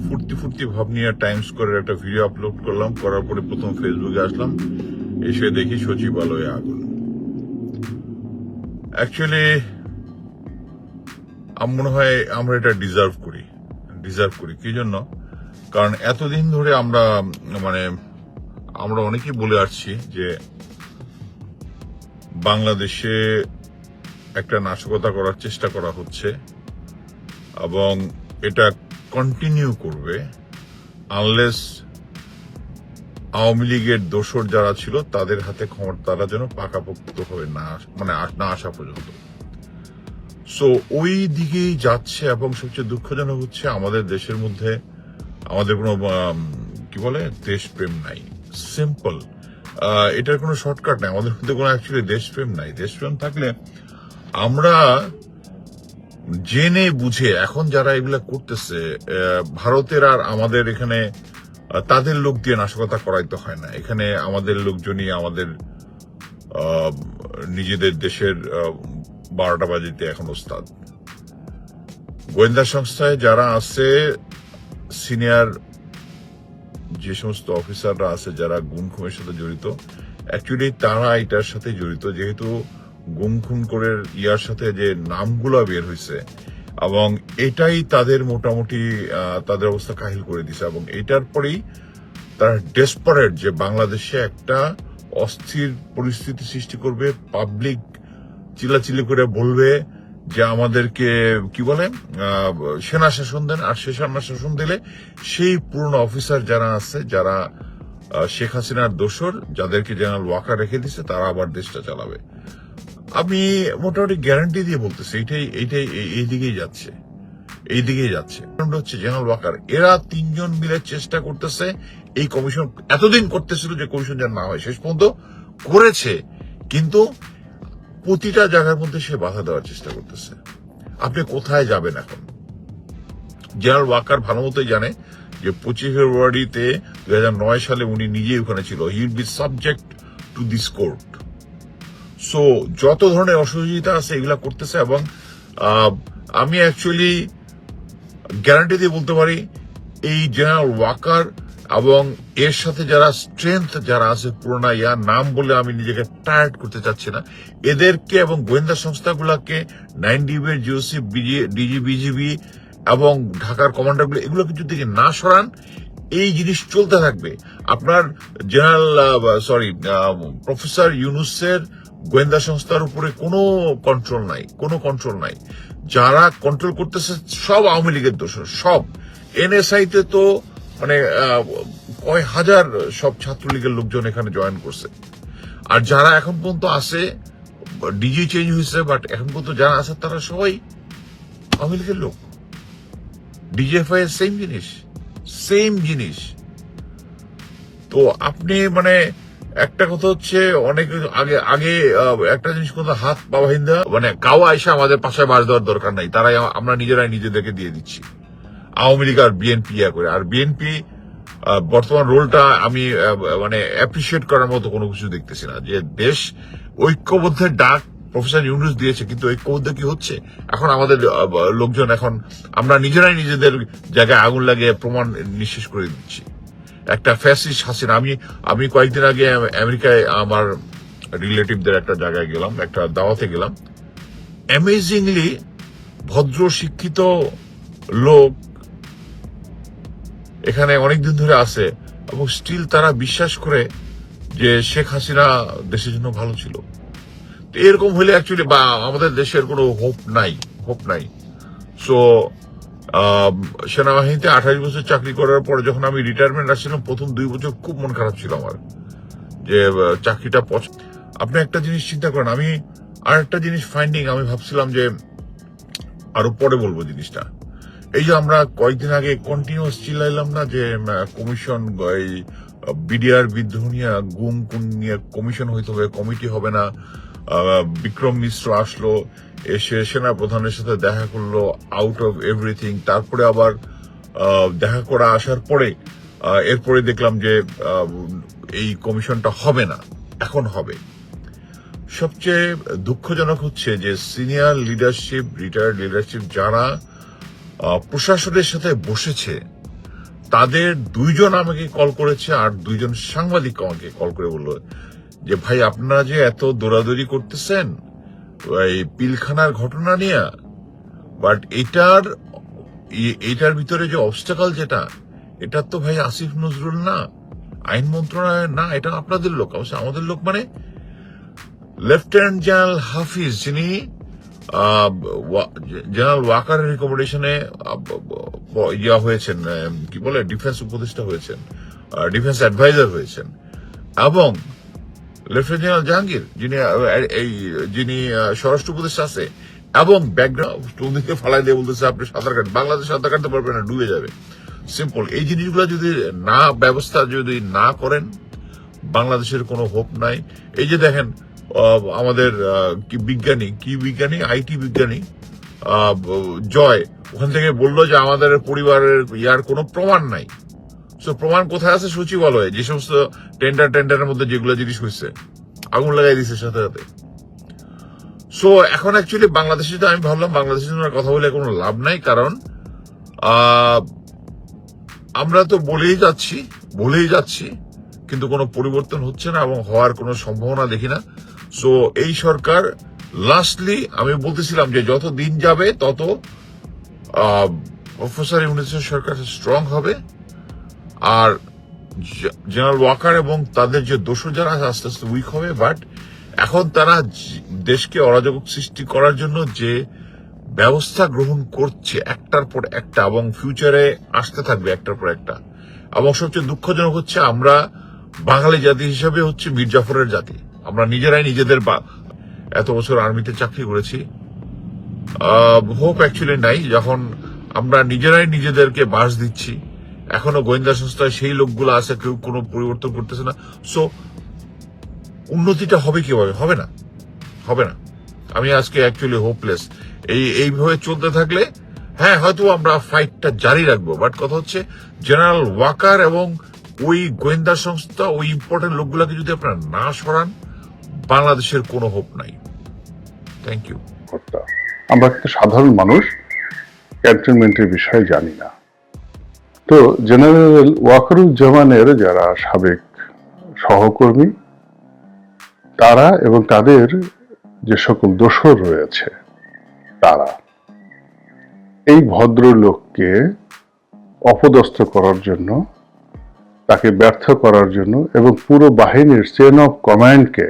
ফুর্তি ফুর্তি ভাব নিয়ে টাইম স্কোয়ারের একটা ভিডিও আপলোড করলাম, করার পরে প্রথম ফেসবুকে আসলাম, এসে দেখি সচিবালয়ে আগুন। অ্যাকচুয়ালি আমার মনে হয় আমরা এটা ডিজার্ভ করি কি জন্য? কারণ এতদিন ধরে আমরা অনেকেই বলে আসছি যে বাংলাদেশে একটা নাশকতা করার চেষ্টা করা হচ্ছে এবং এটা কন্টিনিউ করবে আনলেস আওয়ামী লীগের দোসর যারা ছিল তাদের হাতে ক্ষমতাটা যেন পাকাপোক্ত হবে না আসা পর্যন্ত। সো ওই দিকেই যাচ্ছে এবং সবচেয়ে দুঃখজনক হচ্ছে আমাদের দেশের মধ্যে আমাদের কোনো কি বলে দেশপ্রেম নাই। সিম্পল, এটার কোনো শর্টকাট নাই। আমাদের মধ্যে কোনো অ্যাকচুয়ালি দেশপ্রেম নাই। দেশপ্রেম থাকলে আমরা জেনে বুঝে, এখন যারা এগুলা করতেছে ভারতের আর আমাদের এখানে তাদের লোক দিয়ে নাশকতা করাইতে হয় না। এখানে আমাদের লোকজনই আমাদের নিজেদের দেশের 12টা বাজিতে এখন ওস্তাদ। গোয়েন্দা সংস্থায় যারা আছে, সিনিয়র যে সমস্ত অফিসাররা আছে যারা গুম খুনের সাথে জড়িত, অ্যাকচুয়ালি তারা এটার সাথে জড়িত, যেহেতু গুম খুন করে ইয়ার সাথে যে নামগুলো বের হয়েছে এবং এটাই তাদের মোটামুটি তাদের অবস্থা কাহিল করে দিছে। এবং এটার পরেই তারা ডেসপারেট যে বাংলাদেশে একটা অস্থির পরিস্থিতি সৃষ্টি করবে, পাবলিক চিল্লাচিল্লি করে বলবে যে আমাদেরকে কি বলে সেনা শাসন দেন, আর সে সেনা শাসন দিলে সেই পুরনো অফিসার যারা আছে, যারা শেখ হাসিনার দোসর, যাদেরকে জেনারেল ওয়াকার রেখে দিচ্ছে, তারা আবার দেশটা চালাবে। আমি মোটামুটি গ্যারান্টি দিয়ে বলতেছি এইটাই এইদিকেই যাচ্ছে। হচ্ছে জেনারেল ওয়াকার, এরা তিনজন মিলে চেষ্টা করতেছে এই কমিশন, এতদিন করতেছিল যে কমিশন যেন না হয়, শেষ পর্যন্ত করেছে, কিন্তু প্রতিটা জায়গার মধ্যে সে বাধা দেওয়ার চেষ্টা করতেছে। আপনি কোথায় যাবেন এখন? জেনারেল ওয়াকার ভালো মতোই জানে যে 25 ফেব্রুয়ারিতে 2009 সালে উনি নিজেই ওখানে ছিল। He will be subject to this court. So যত ধরনের অসহযোগিতা আছে এগুলা করতেছে। এবং আমি অ্যাকচুয়ালি গ্যারান্টি দিয়ে বলতে পারি, এই জেনারেল ওয়াকার এবং এর সাথে যারা স্ট্রেংথ যারা আছে, পুরোনা ইয়ার নাম বলে আমি নিজেকে টায়ার্ড করতে চাচ্ছি না, এদেরকে এবং গোয়েন্দা সংস্থাগুলোকে 9DB, জিওসি, ডিজি, বিজিবি এবং ঢাকার কমান্ডারগুলো, এগুলোকে যদি না সরান এই জিনিস চলতে থাকবে। আপনার প্রফেসর ইউনুসের গোয়েন্দা সংস্থার উপরে কোনো কন্ট্রোল নাই। যারা কন্ট্রোল করতেছে সব আওয়ামী লীগের দোষর, সব। এনএসআই তে তো কয় হাজার সব ছাত্রলীগের লোকজন এখানে জয়েন করছে। আর যারা এখন পর্যন্ত আছে, ডিজি চেঞ্জ হয়েছে, বাট এখন পর্যন্ত যারা আছে তারা সবাই আওয়ামী লীগের লোক। ডিজিএফআই এর সেম জিনিস। তো আপনি একটা কথা হচ্ছে, অনেক আগে একটা জিনিস কথা, হাত পা বাহিন্দা কাওয়া এসে আমাদের পাশায় বাস দেওয়ার দরকার নাই, তারাই আমরা নিজেরাই নিজেদেরকে দিয়ে দিচ্ছি। আওয়ামী লীগ আর বিএনপি করে, আর বিএনপি বর্তমান রোলটা আমি অ্যাপ্রিসিয়েট করার মতো কোনো কিছু দেখতেছি না। যে দেশ ঐক্যবদ্ধের ডাক প্রফেসর ইউনুস দিয়েছে, কিন্তু ঐক্যবদ্ধ কি হচ্ছে? এখন আমাদের লোকজন, এখন আমরা নিজেরাই নিজেদের জায়গায় আগুন লাগিয়ে প্রমাণ নিঃশেষ করে দিচ্ছি। একটা ফ্যাসিস্ট হাসিনা। আমি কয়েকদিন আগে আমেরিকায় আমার রিলেটিভদের একটা জায়গায় গেলাম, একটা দাওয়াতে গেলাম। অ্যামেজিংলি ভদ্র শিক্ষিত লোক এখানে অনেকদিন ধরে আছে এবং স্টিল তারা বিশ্বাস করে যে শেখ হাসিনা দেশের জন্য ভালো ছিল। তো এরকম হলে অ্যাকচুয়ালি আমাদের দেশের কোনো হোপ নাই। সো সেনাবাহিনীতে 28 বছর চাকরি করার পরে যখন আমি রিটায়ারমেন্ট আসছিলাম, প্রথম 2 বছর খুব মন খারাপ ছিল আমার, যে চাকরিটা আপনি একটা জিনিস চিন্তা করেন, আমি আর একটা জিনিস ফাইন্ডিং, আমি ভাবছিলাম যে আরো পরে বলবো জিনিসটা। এই যে আমরা কয়েকদিন আগে কন্টিনিউয়াস চিল্লাইলাম না যে কমিশন, বিডিআর বিদ্রোহ নিয়ে, গুম খুন নিয়ে কমিশন হইতে হবে, কমিটি হবে না। বিক্রম মিশ্র আসলো, এসে সেনা প্রধানের সাথে দেখা করলো, আউট অফ এভরিথিং। তারপরে আবার দেখা করা আসার পরে এরপরে দেখলাম যে এই কমিশনটা হবে না, এখন হবে। সবচেয়ে দুঃখজনক হচ্ছে যে সিনিয়র লিডারশিপ, রিটায়ার্ড লিডারশিপ যারা প্রশাসনের সাথে বসেছে, তাদের 2 জন আমাকে কল করেছে আর 2 জন সাংবাদিক আমাকে কল করে বলল যে ভাই আপনারা যে এত দৌড়াদৌড়ি করতেছেন এই পিলখানার ঘটনা নিয়ে, বাট এটার ভিতরে যে অবস্টাকল যেটা, এটা তো ভাই আসিফ নজরুল না, আইন মন্ত্রণালয় না, এটা আপনাদের লোক। অবশ্য আমাদের লোক মানে লেফটেন্যান্ট জেনারেল হাফিজ, যিনি জেনারেল ওয়াকারের রিকমেন্ডেশনে ইয়া হয়েছেন, কি বলে, ডিফেন্স উপদেষ্টা হয়েছেন, ডিফেন্স অ্যাডভাইজার হয়েছেন, এবং লেফটেন্যান্ট জেনারেল জাহাঙ্গীর যিনি স্বরাষ্ট্র উপদেষ্টা আছে, এবং ব্যাকগ্রাউন্ড ফালাই দিয়ে বলতেছে আপনি সাঁতার কাটবেন, বাংলাদেশ সাঁতার কাটতে পারবেন না, ডুবে যাবে। সিম্পল। এই জিনিসগুলো যদি ব্যবস্থা যদি না করেন, বাংলাদেশের কোনো হোপ নাই। এই যে দেখেন আমাদের বিজ্ঞানী আইটি বিজ্ঞানী জয় ওখান থেকে বললো যে আমাদের পরিবারের ইয়ার কোনো প্রমাণ নাই। সো প্রমাণ কোথায় আছে? সচিবালয়ে যে সমস্ত টেন্ডারের মধ্যে যেগুলো জিনিস হয়েছে আগুন লাগাই দিচ্ছে সাথে সাথে। সো এখন অ্যাকচুয়ালি বাংলাদেশে, আমি ভাবলাম বাংলাদেশের জন্য কথা বলে কোনো লাভ নাই, কারণ আমরা তো বলেই যাচ্ছি কিন্তু কোনো পরিবর্তন হচ্ছে না এবং হওয়ার কোনো সম্ভাবনা দেখি না। সো এই সরকার লাস্টলি, আমি বলতেছিলাম যে যত দিন যাবে তত প্রফেসর ইউনূসের সরকার স্ট্রং হবে, আর জেনারেল ওয়াকার এবং তাদের যে দোসর যারা আস্তে আস্তে উইক হবে। বাট এখন তারা দেশকে অরাজক সৃষ্টি করার জন্য যে ব্যবস্থা গ্রহণ করছে একটার পর একটা, এবং ফিউচারে আসতে থাকবে একটার পর একটা। এবং সবচেয়ে দুঃখজনক হচ্ছে আমরা বাঙালি জাতি হিসেবে হচ্ছে মীর জাফরের জাতি। আমরা নিজেরাই নিজেদের এত বছর আর্মিতে চাকরি করেছি, হোপ অ্যাকচুয়ালি নাই, যখন আমরা নিজেরাই নিজেদেরকে বাস দিচ্ছি। এখনো গোয়েন্দা সংস্থায় সেই লোকগুলো আছে, কেউ কোনো পরিবর্তন করতেছে না। সো উন্নতিটা হবে কিভাবে? হবে না। আমি আজকে অ্যাকচুয়ালি হোপলেস। এইভাবে চলতে থাকলে হ্যাঁ হয়তো আমরা ফাইটটা জারি রাখবো, বাট কথা হচ্ছে জেনারেল ওয়াকার এবং ওই গোয়েন্দা সংস্থা, ওই ইম্পর্টেন্ট লোকগুলোকে যদি আপনারা না সরান, বাংলাদেশের কোনো হোপ নাই। Thank you. আমরা কিন্তু সাধারণ মানুষ, ক্যান্টনমেন্টের বিষয়ে জানি না। তো জেনারেল ওয়াকারুজ্জামানের যারা সাবেক সহকর্মী, তারা এবং তাদের যে সকল দোসর রয়েছে, তারা এই ভদ্রলোককে অপদস্থ করার জন্য, তাকে ব্যর্থ করার জন্য এবং পুরো বাহিনীর চেইন অফ কমান্ডকে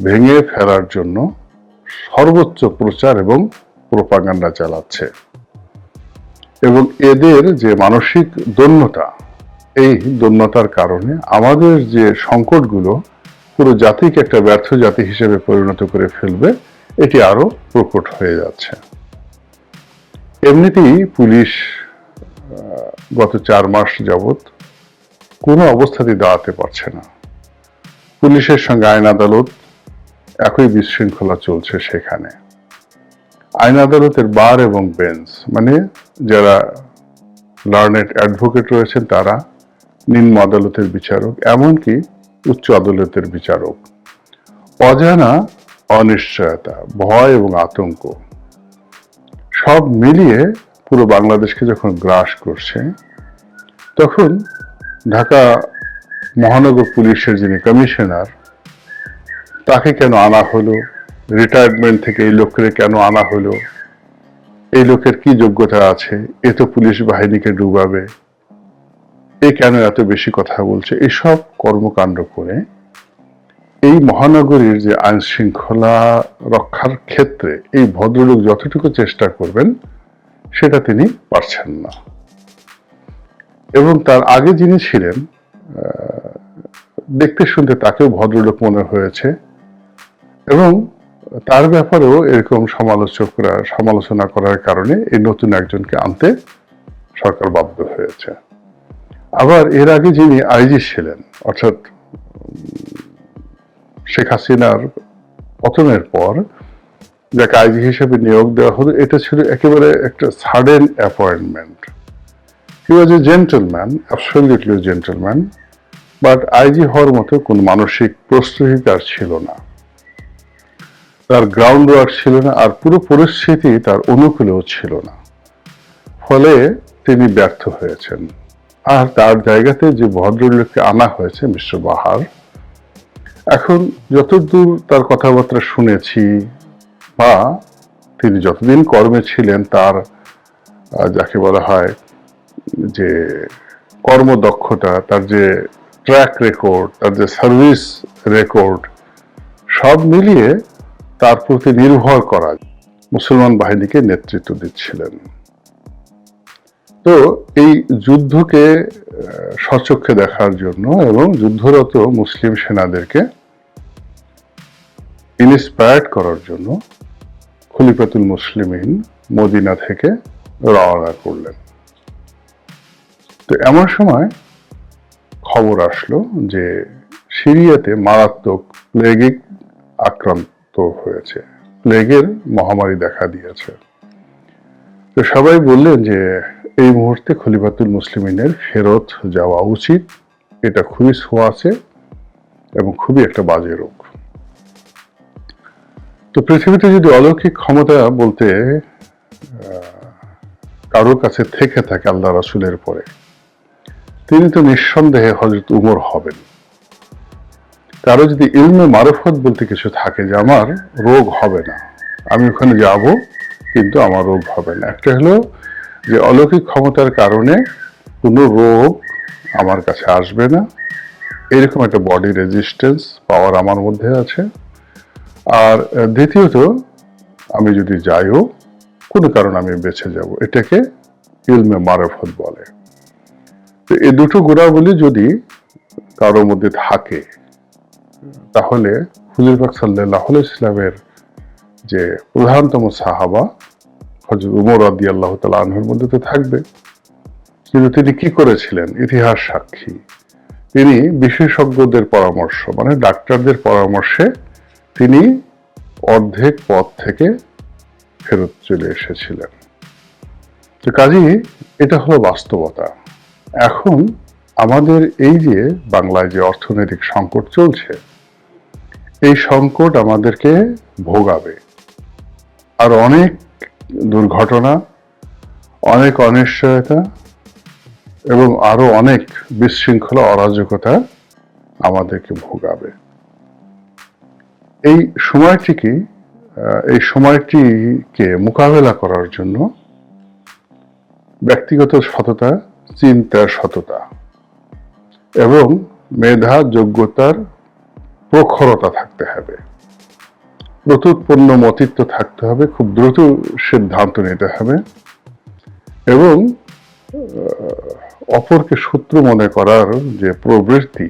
ভেঙে ফেলার জন্য সর্বোচ্চ প্রচার এবং প্রোপাগান্ডা চালাচ্ছে। এবং এদের যে মানসিক দৈন্যতা, এই দৈন্যতার কারণে আমাদের যে সংকটগুলো পুরো জাতিকে একটা ব্যর্থ জাতি হিসেবে পরিণত করে ফেলবে, এটি আরো প্রকট হয়ে যাচ্ছে। এমনিতেই পুলিশ গত 4 মাস যাবৎ কোনো অবস্থাতেই দাঁড়াতে পারছে না। পুলিশের সঙ্গে আইন আদালত একই বিশৃঙ্খলা চলছে সেখানে। আইন আদালতের বার এবং বেঞ্চ, মানে যারা লার্নেড অ্যাডভোকেট রয়েছেন তারা, নিম্ন আদালতের বিচারক, এমনকি উচ্চ আদালতের বিচারক, অজানা অনিশ্চয়তা, ভয় এবং আতঙ্ক সব মিলিয়ে পুরো বাংলাদেশকে যখন গ্রাস করছে, তখন ঢাকা মহানগর পুলিশের যিনি কমিশনার, তাকে কেন আনা হলো, রিটায়ারমেন্ট থেকে এই লোককে কেন আনা হলো, এই লোকের কি যোগ্যতা আছে, এ তো পুলিশ বাহিনীকে ডুবাবে, এ কেন এত বেশি কথা বলছে, এসব কর্মকাণ্ড করে এই মহানগরীর যে আইন শৃঙ্খলা রক্ষার ক্ষেত্রে এই ভদ্রলোক যতটুকু চেষ্টা করবেন সেটা তিনি পারছেন না। এবং তার আগে যিনি ছিলেন, দেখতে শুনতে তাকেও ভদ্রলোক মনে হয়েছে, এবং তার ব্যাপারেও এরকম সমালোচনা করার কারণে এই নতুন একজনকে আনতে সরকার বাধ্য হয়েছে। আবার এর আগে যিনি আইজি ছিলেন, অর্থাৎ শেখ হাসিনার পতনের পর যাকে আইজি হিসেবে নিয়োগ দেওয়া হলো, এটা ছিল একেবারে একটা sudden appointment. He was A gentleman, absolutely gentleman, but IG হওয়ার মতো কোন মানসিক প্রস্তুতি তার ছিল না, তার গ্রাউন্ড ওয়ার্ক ছিল না, আর পুরো পরিস্থিতি তার অনুকূলেও ছিল না। ফলে তিনি ব্যর্থ হয়েছেন। আর তার জায়গাতে যে ভদ্রলোককে আনা হয়েছে মিস্টার বাহার, এখন যতদূর তার কথাবার্তা শুনেছি বা তিনি যতদিন কর্মে ছিলেন তার যাকে বলা হয় যে কর্মদক্ষতা, তার যে ট্র্যাক রেকর্ড, তার যে সার্ভিস রেকর্ড, সব মিলিয়ে তার প্রতি নির্ভর করা মুসলমান বাহিনীকে নেতৃত্ব দিচ্ছিলেন। তো এই যুদ্ধকে স্বচক্ষে দেখার জন্য এবং যুদ্ধরত মুসলিম সেনাদেরকে ইন্সপায়ার্ড করার জন্য খলিফাতুল মুসলিমিন মদিনা থেকে রওনা করলেন। তো এমন সময় খবর আসলো যে সিরিয়াতে মারাত্মক প্লেগে আক্রান্ত হয়েছে, প্লেগের মহামারী দেখা দিয়েছে। তো সবাই বললেন যে এই মুহূর্তে খলিফাতুল মুসলিমিনের ফেরত যাওয়া উচিত, এটা খুবই ছোঁয়াচে এবং খুবই একটা বাজে রোগ। তো পৃথিবীতে যদি অলৌকিক ক্ষমতা বলতে কারোর কাছে থেকে থাকে আল্লাহ রাসূলের পরে, তিনি তো নিঃসন্দেহে হযরত উমর হবেন। কারো যদি ইলমে মারফত বলতে কিছু থাকে যে আমার রোগ হবে না, আমি ওখানে যাব কিন্তু আমার রোগ হবে না, একটা হলো যে অলৌকিক ক্ষমতার কারণে কোনো রোগ আমার কাছে আসবে না, এরকম একটা বডি রেজিস্ট্যান্স পাওয়ার আমার মধ্যে আছে। আর দ্বিতীয়ত আমি যদি যাইও কোনো কারণে আমি বেঁচে যাব, এটাকে ইলমে মারফত বলে। তো এই দুটো গুণাবলী যদি কারোর মধ্যে থাকে তাহলে হুজুর পাক সাল্লাল্লাহু আলাইহি ওয়াসাল্লামের যে প্রধানতম সাহাবা হযরত উমর রাদিয়াল্লাহু তাআলা আনহুর মধ্যে তো থাকবে। কিন্তু তিনি কি করেছিলেন? ইতিহাস সাক্ষী। তিনি বিশেষজ্ঞদের পরামর্শ, মানে ডাক্তারদের পরামর্শে তিনি অর্ধেক পথ থেকে ফেরত চলে এসেছিলেন। তো কাজেই এটা হলো বাস্তবতা। এখন আমাদের এই যে বাংলায় যে অর্থনৈতিক সংকট চলছে, এই সংকট আমাদেরকে ভোগাবে। আর অনেক দুর্ঘটনা, অনেক অনিশ্চয়তা এবং আরো অনেক বিশৃঙ্খলা, অরাজকতা আমাদেরকে ভোগাবে। এই সময়টিকে মোকাবেলা করার জন্য ব্যক্তিগত সততা, চিন্তার সততা এবং মেধা, যোগ্যতার প্রখরতা থাকতে হবে, প্রত্যুৎপন্ন মতিত্ব থাকতে হবে, খুব দ্রুত সিদ্ধান্ত নিতে হবে এবং অপরকে শত্রু মনে করার যে প্রবৃত্তি,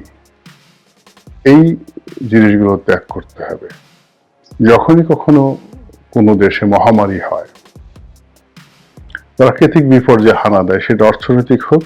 এই জিনিসগুলো ত্যাগ করতে হবে। যখনই কখনো কোনো দেশে মহামারী হয়, প্রাকৃতিক বিপর্যয় হানা দেয়, সেটা অর্থনৈতিক হোক